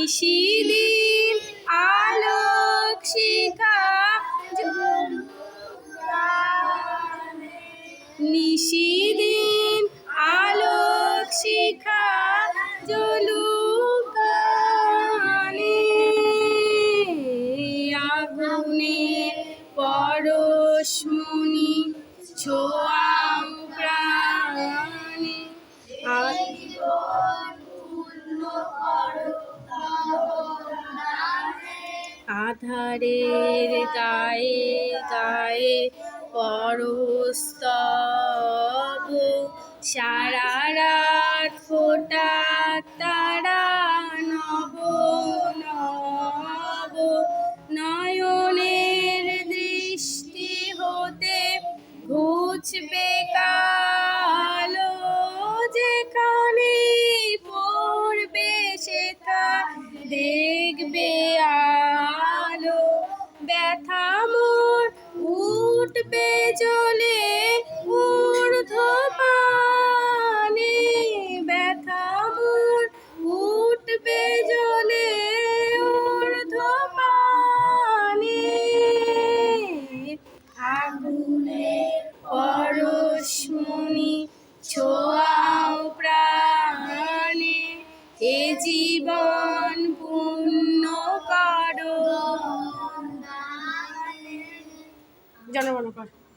নিশিদিন আলোক শিখা নিশিদিন আলোক শিখা জ্বলুক গানে, আগুনের পরশমণি ছোঁয়াও প্রাণে, আধারের গায়ে গায়ে পরস্তব, সারা রাত ফোটা তারা নব নব, নয়নের দৃষ্টি হতে ঘুচবে কালো, যেখানে পড়বে সেথা দেখবে আলো, ব্যথা মোর উঠবে জ্বলে ঊর্ধ্বপানে, ব্যথা মোর উঠবে জ্বলে ঊর্ধ্বপানে, আগুনের পরশমণি ছোঁয়াও প্রাণে, এ জীবন পূর্ণ করো। জনগণ কর।